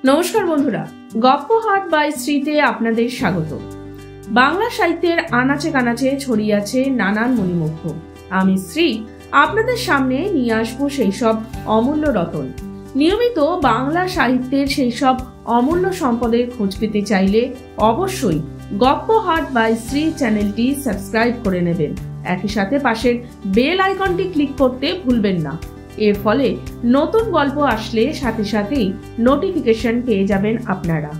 নমস্কার বন্ধুরা, গপ্পহাট বাই শ্রীতে আপনাদের স্বাগত। বাংলা সাহিত্যের আনাচে কানাচে ছড়িয়ে আছে নানান মণিমুগ্ধ। আমি শ্রী আপনাদের সামনে নিয়ে আসবো সেই সব অমূল্য রতন। নিয়মিত বাংলা সাহিত্যের সেই সব অমূল্য সম্পদের খোঁজ পেতে চাইলে অবশ্যই গপ্পহাট বাই শ্রী চ্যানেলটি সাবস্ক্রাইব করে নেবেন। একই সাথে পাশের বেল আইকনটি ক্লিক করতে ভুলবেন না। এর ফলে নতুন গল্প আসলে সাথে সাথেই নোটিফিকেশন পেয়ে যাবেন আপনারা।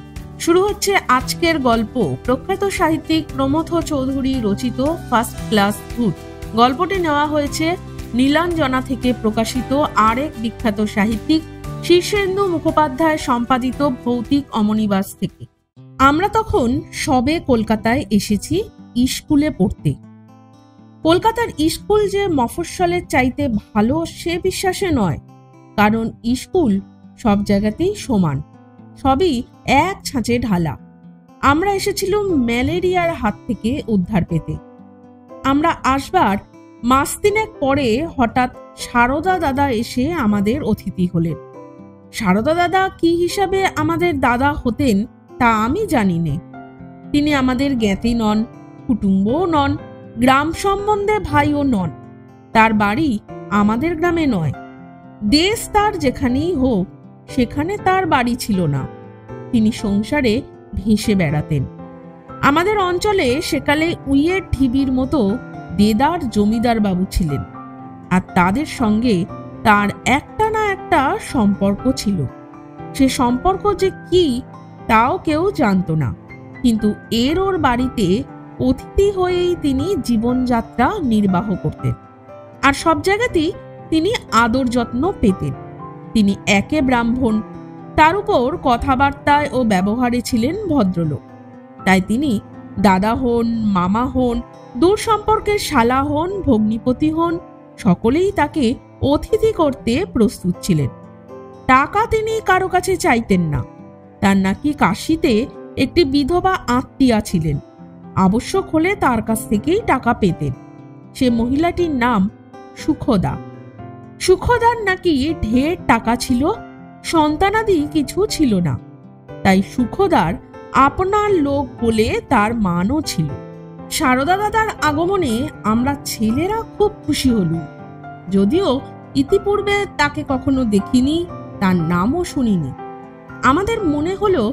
শুরু হচ্ছে আজকের গল্প। প্রখ্যাত সাহিত্যিক প্রমথ চৌধুরী রচিত ফার্স্ট ক্লাস ভূত। গল্পটি নেওয়া হয়েছে নীলাঞ্জনা থেকে প্রকাশিত আরেক বিখ্যাত সাহিত্যিক শীর্ষেন্দু মুখোপাধ্যায় সম্পাদিত ভৌতিক অমনিবাস থেকে। আমরা তখন সবে কলকাতায় এসেছি স্কুলে পড়তে। কলকাতার স্কুল যে মফস্বলের চাইতে ভালো সে বিশ্বাসে নয়, কারণ স্কুল সব জায়গাতেই সমান, সবই এক ছাঁচে ঢালা। আমরা এসেছিলাম ম্যালেরিয়ার হাত থেকে উদ্ধার পেতে। আমরা আসবার মাস তিনেক পরে হঠাৎ সারদা দাদা এসে আমাদের অতিথি হলেন। সারদা দাদা কি হিসাবে আমাদের দাদা হতেন তা আমি জানি নে। তিনি আমাদের জ্ঞাতি নন, কুটুম্বও নন, গ্রাম সম্বন্ধে ভাইও নন। তার বাড়ি আমাদের গ্রামে নয়। দেশ তার যেখানেই হোক, সেখানে তার বাড়ি ছিল না। তিনি সংসারে ভেসে বেড়াতেন। আমাদের অঞ্চলে সেকালে উইয়ের ঢিবির মতো দেদার জমিদার বাবু ছিলেন, আর তাদের সঙ্গে তার একটা না একটা সম্পর্ক ছিল। সে সম্পর্ক যে কি তাও কেউ জানত না, কিন্তু ওর বাড়িতে অতিথি হয়েই তিনি জীবনযাত্রা নির্বাহ করতেন, আর সব জায়গাতেই তিনি আদর যত্ন পেতেন। তিনি একে ব্রাহ্মণ, তার উপর কথাবার্তায় ও ব্যবহারে ছিলেন ভদ্রলোক। তাই তিনি দাদা হন, মামা হন, দূর সম্পর্কের শালা হন, ভগ্নিপতি হন, সকলেই তাকে অতিথি করতে প্রস্তুত ছিলেন। টাকা তিনি কারো কাছে চাইতেন না। তার নাকি কাশিতে একটি বিধবা আত্মীয়া ছিলেন, আবশ্যক হলে তার কাছ থেকেই টাকা পেতেন। সে মহিলাটির নাম সুখদা। সুখদার নাকি ঢের টাকা ছিল, সন্তানাদি কিছু ছিল না। তাই সুখদার আপনার লোক বলে তার মানও ছিল। সারদা দাদার আগমনে আমরা ছেলেরা খুব খুশি হলুম, যদিও ইতিপূর্বে তাকে কখনো দেখিনি, তার নামও শুনিনি। আমাদের মনে হলো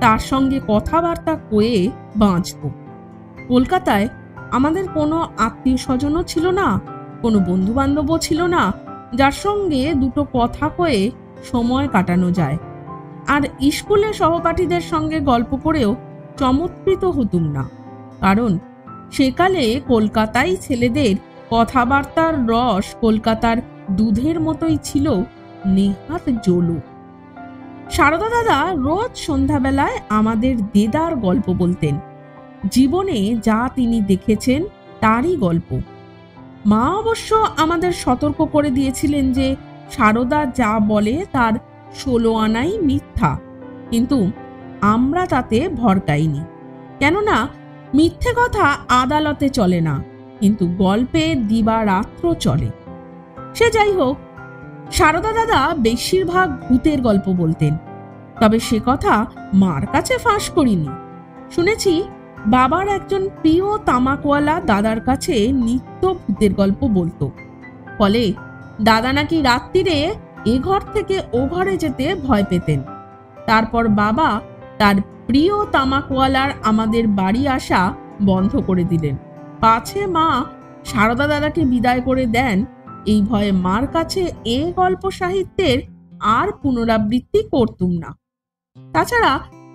তার সঙ্গে কথাবার্তা কয়ে বাঁচব। কলকাতায় আমাদের কোনো আত্মীয় স্বজনও ছিল না, কোনো বন্ধু বান্ধবও ছিল না যার সঙ্গে দুটো কথা কয়ে সময় কাটানো যায়। আর স্কুলে সহপাঠীদের সঙ্গে গল্প করেও চমৎকৃত হতুম না, কারণ সেকালে কলকাতায় ছেলেদের কথাবার্তার রস কলকাতার দুধের মতোই ছিল, নেহাত জলু। সারদা দাদা রোজ সন্ধ্যাবেলায় আমাদের দেদার গল্প বলতেন। জীবনে যা তিনি দেখেছেন তারই গল্প। মা অবশ্য আমাদের সতর্ক করে দিয়েছিলেন যে সারদা যা বলে তার 16 আনাই মিথ্যা, কিন্তু আমরা তাতে ভরকাইনি। কেননা মিথ্যে কথা আদালতে চলে না, কিন্তু গল্পে দিবারাত্র চলে। সে যাই হোক, সারদা দাদা বেশিরভাগ ভূতের গল্প বলতেন, তবে সে কথা মার কাছে ফাঁস করিনি। শুনেছি বাবার একজন প্রিয় তামাকওয়ালা দাদার কাছে নিত্য ভূতের গল্প বলতো। ফলে দাদা নাকি রাত্রিরে এ ঘর থেকে ও ঘরে যেতে ভয় পেতেন। তারপর বাবা তার প্রিয় তামাকওয়ালার আমাদের বাড়ি আসা বন্ধ করে দিলেন, পাছে মা সারদা দাদাকে বিদায় করে দেন। এই ভয়ে মার কাছে এ গল্প সাহিত্যের আর পুনরাবৃত্তি করতুম না। তাছাড়া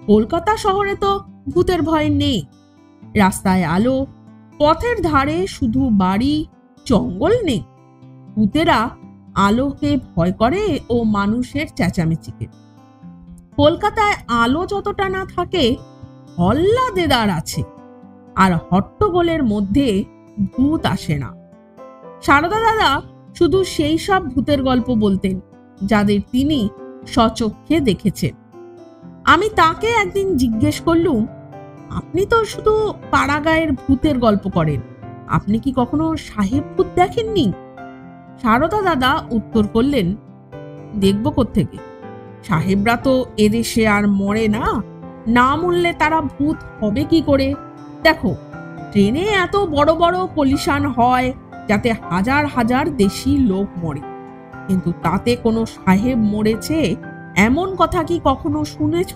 কলকাতা শহরে তো ভূতের ভয় নেই। রাস্তায় আলো, পথের ধারে শুধু বাড়ি, জঙ্গল নেই। ভূতেরা আলোকে ভয় করে ও মানুষের চেঁচামেচিকে। কলকাতায় আলো যতটা না থাকে, হল্লা দেদার আছে, আর হট্টগোলের মধ্যে ভূত আসে না। সারদা দাদা শুধু সেই সব ভূতের গল্প বলতেন যাদের তিনি স্বচক্ষে দেখেছেন। আমি তাকে একদিন জিজ্ঞেস করলুম, আপনি তো শুধু পাড়াগাঁয়ের ভূতের গল্প করেন, আপনি কি কখনো সাহেব ভূত দেখেননি? সারদা দাদা উত্তর করলেন, দেখব কোত্থেকে, সাহেবরা তো এদেশে আর মরে না, না মরলে তারা ভূত হবে কি করে? দেখো, ট্রেনে এত বড় বড় কলিশন হয় যাতে হাজার হাজার দেশি লোক মরে, কিন্তু তাতে কোনো সাহেব মরেছে এমন কথা কি কখনো শুনেছ?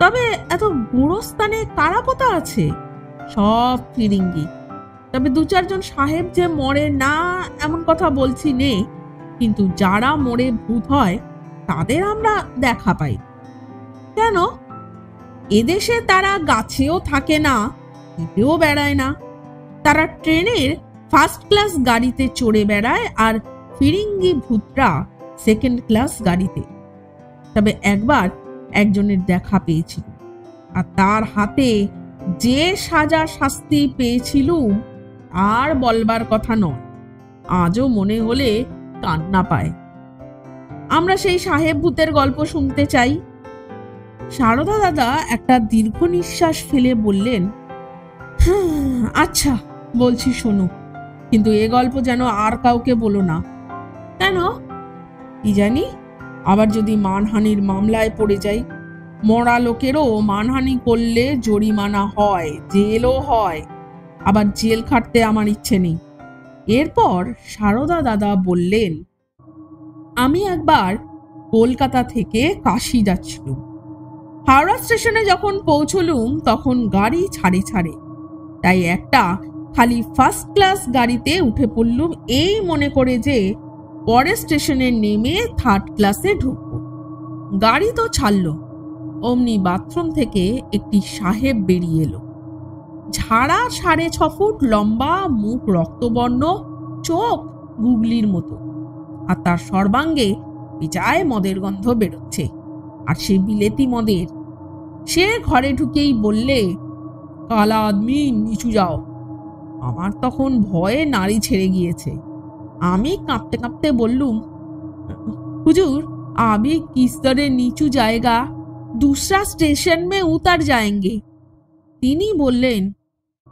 তবে এত গোরস্থানে কারা পোতা আছে? সব ফিরিঙ্গি। তবে দু চারজন সাহেব যে মরে না এমন কথা বলছি নে, কিন্তু যারা মরে ভূত হয় তাদের আমরা দেখা পাই। কেন? এদেশে তারা গাছেও থাকে না, হেঁটেও বেড়ায় না, তারা ট্রেনের ফার্স্ট ক্লাস গাড়িতে চড়ে বেড়ায়, আর ফিরিঙ্গি ভূতরা সেকেন্ড ক্লাস গাড়িতে। তবে একবার একজনের দেখা পেয়েছিল, আর তার হাতে যে সাজা শাস্তি পেয়েছিলুম আর বলবার কথা নয়, আজও মনে হলে কান্না পায়। আমরা সেই সাহেব ভূতের গল্প শুনতে চাই। সারদা দাদা একটা দীর্ঘ নিঃশ্বাস ফেলে বললেন, আচ্ছা বলছি শোনো, কিন্তু এ গল্প যেন আর কাউকে বলো না। কেন? কি জানি, আবার যদি মানহানির মামলায় পড়ে যাই। মরা লোকেরও মানহানি করলে জরিমানা হয়, জেলও হয়। আবার জেল খাটতে আমার ইচ্ছে নেই। এরপর সারদা দাদা বললেন, আমি একবার কলকাতা থেকে কাশি যাচ্ছিলুম। হাওড়া স্টেশনে যখন পৌঁছলুম তখন গাড়ি ছাড়ে ছাড়ে, তাই একটা খালি ফার্স্ট ক্লাস গাড়িতে উঠে পড়লুম এই মনে করে যে পরের স্টেশনে নেমে থার্ড ক্লাসে ঢুকবো। গাড়ি তো ছাড়লো, অমনি বাথরুম থেকে একটি সাহেব বেরিয়ে এলো। ঝাড়া 6.5 ফুট লম্বা, মুখ রক্তবর্ণ, চোখ গুগলির মতো, আর তার সর্বাঙ্গে বেজায় মদের গন্ধ বেরোচ্ছে, আর সে বিলেতি মদের। সে ঘরে ঢুকেই বললে, কালা আদমি নিচু যাও। আমার তখন ভয়ে নাড়ি ছেড়ে গিয়েছে। আমি কাঁপতে কাঁপতে বললুম, হুজুর अभी किस तरह नीचू जाएगा, दूसरा स्टेशन में उतर जाएंगे। তিনি বললেন,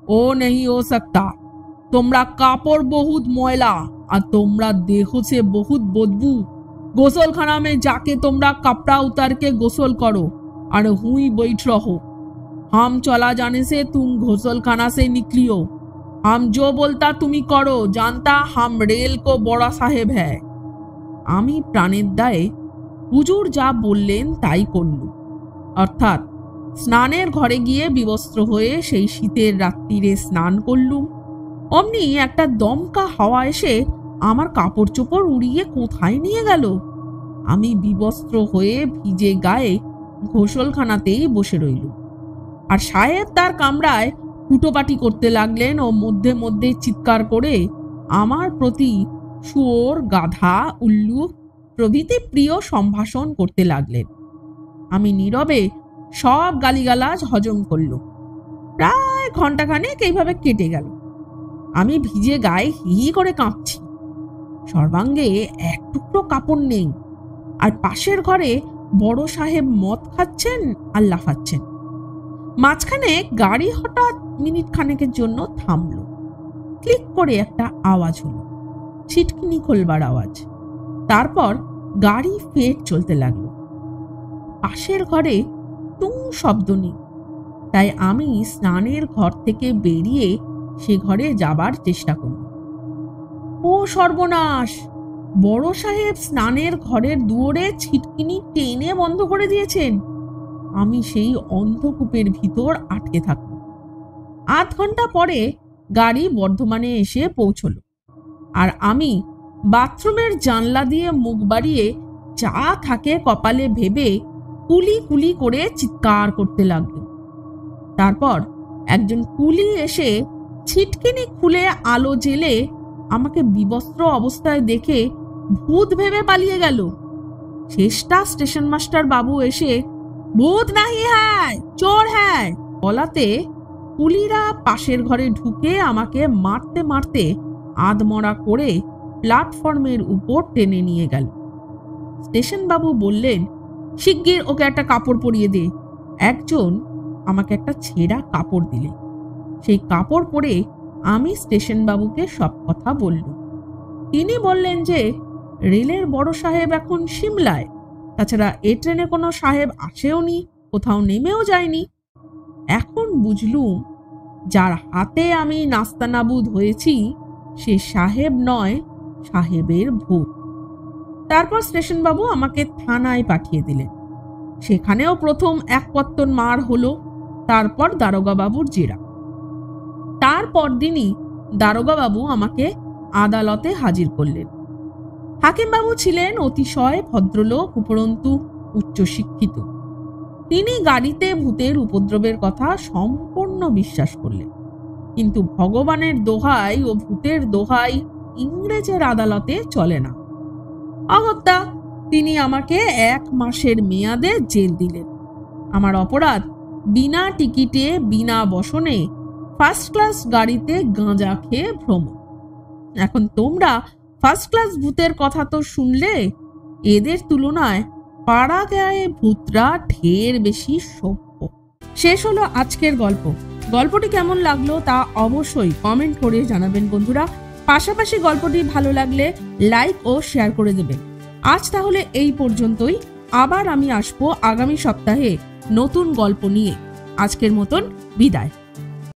ও नहीं हो सकता, তোমরা কাপড় बहुत ময়লা আর তোমরা देह से बहुत बदबू। गोसलखाना में जाके তোমরা कपड़ा उतार के गोसल करो और हुई बैठ रहो। हम चला जाने से तुम गोसलखाना से निकलियो। हम जो बोलता तुम्ही करो, जानता हम रेल को बड़ा साहेब है। আমি প্রাণের দায়ে হুজুর যা বললেন তাই করলুম। অর্থাৎ স্নানের ঘরে গিয়ে বিবস্ত্র হয়ে সেই শীতের রাত্রিরে স্নান করলুম। অমনি একটা দমকা হাওয়া এসে আমার কাপড় চোপড় উড়িয়ে কোথায় নিয়ে গেল। আমি বিবস্ত্র হয়ে ভিজে গায়ে গোসলখানাতেই বসে রইলুম। আর সাহেব তার কামরায় হুটোপাটি করতে লাগলেন ও মধ্যে মধ্যে চিৎকার করে আমার প্রতি শুয়োর, গাধা, উল্লুক প্রভৃতি প্রিয় সম্ভাষণ করতে লাগলেন। আমি নীরবে সব গালিগালাজ হজম করলুম। প্রায় ঘন্টাখানেক এইভাবে কেটে গেল। আমি ভিজে গায়ে হি করে কাঁপছি, সর্বাঙ্গে এক টুকরো কাপড় নেই, আর পাশের ঘরে বড় সাহেব মদ খাচ্ছেন আর লাফাচ্ছেন। মাঝখানে গাড়ি হঠাৎ মিনিট খানেকের জন্য থামলো। ক্লিক করে একটা আওয়াজ হলো, ছিটকিনি খোলবার আওয়াজ। তারপর গাড়ি ফের চলতে লাগলো। পাশের ঘরে টুং শব্দ নেই, তাই আমি স্নানের ঘর থেকে বেরিয়ে সে ঘরে যাবার চেষ্টা করল। ও সর্বনাশ! বড় সাহেব স্নানের ঘরের দুয়ারে ছিটকিনি টেনে বন্ধ করে দিয়েছেন। আমি সেই অন্ধকূপের ভিতর আটকে থাকলাম। আধ ঘন্টা পরে গাড়ি বর্ধমানে এসে পৌঁছলো, আর আমি বাথরুমের জানলা দিয়ে মুখ বাড়িয়ে যা থাকে কপালে ভেবে কুলি কুলি করে চিৎকার করতে লাগলো। তারপর একজন কুলি এসে ছিটকিনি খুলে আলো জেলে আমাকে বিবস্ত্র অবস্থায় দেখে ভূত ভেবে পালিয়ে গেল। শেষটা স্টেশন মাস্টার বাবু এসে ভূত নাহি হ্যায়, চোর হ্যায় বলাতে কুলিরা পাশের ঘরে ঢুকে আমাকে মারতে মারতে আধমরা করে প্ল্যাটফর্মের উপর টেনে নিয়ে গেল। স্টেশন বাবু বললেন, শিগগির ওকে একটা কাপড় পরিয়ে দে। একজন আমাকে একটা ছেঁড়া কাপড় দিলে। সেই কাপড় পরে আমি স্টেশন বাবুকে সব কথা বললুম। তিনি বললেন যে রেলের বড় সাহেব এখন সিমলায়, তাছাড়া এ ট্রেনে কোনো সাহেব আসেও নি, কোথাও নেমেও যায়নি। এখন বুঝলুম যার হাতে আমি নাস্তানাবুদ হয়েছি সে সাহেব নয়, সাহেবের ভূত। তারপর স্টেশন বাবু আমাকে থানায় পাঠিয়ে দিলেন। সেখানেও প্রথম এক পত্তন মার হলো, তারপর দারোগা বাবুর জেরা। তারপর দিনই দারোগা বাবু আমাকে আদালতে হাজির করলেন। হাকিম বাবু ছিলেন অতিশয় ভদ্রলোক, উপরন্তু উচ্চশিক্ষিত। তিনি গাড়িতে ভূতের উপদ্রবের কথা সম্পূর্ণ বিশ্বাস করলেন, কিন্তু ভগবানের দোহাই ও ভূতের দোহাই ইংরেজের আদালতে চলে না। অগত্যা তিনি আমাকে 1 মাসের মেয়াদে জেল দিলেন। আমার অপরাধ বিনা টিকিটে বিনা বসনে ফার্স্ট ক্লাস গাড়িতে গাঁজা খেয়ে ভ্রমণ। এখন তোমরা ফার্স্ট ক্লাস ভূতের কথা তো শুনলে, এদের তুলনায় পাড়া গায়ে ভূতরা ঢের বেশি সভ্য। শেষ হলো আজকের গল্প। গল্পটি কেমন লাগলো তা অবশ্যই কমেন্ট করে জানাবেন বন্ধুরা। পাশাপাশি গল্পটি ভালো লাগলে লাইক ও শেয়ার করে দেবেন। আজ তাহলে এই পর্যন্তই। আবার আমি আসবো আগামী সপ্তাহে নতুন গল্প নিয়ে। আজকের মতন বিদায়।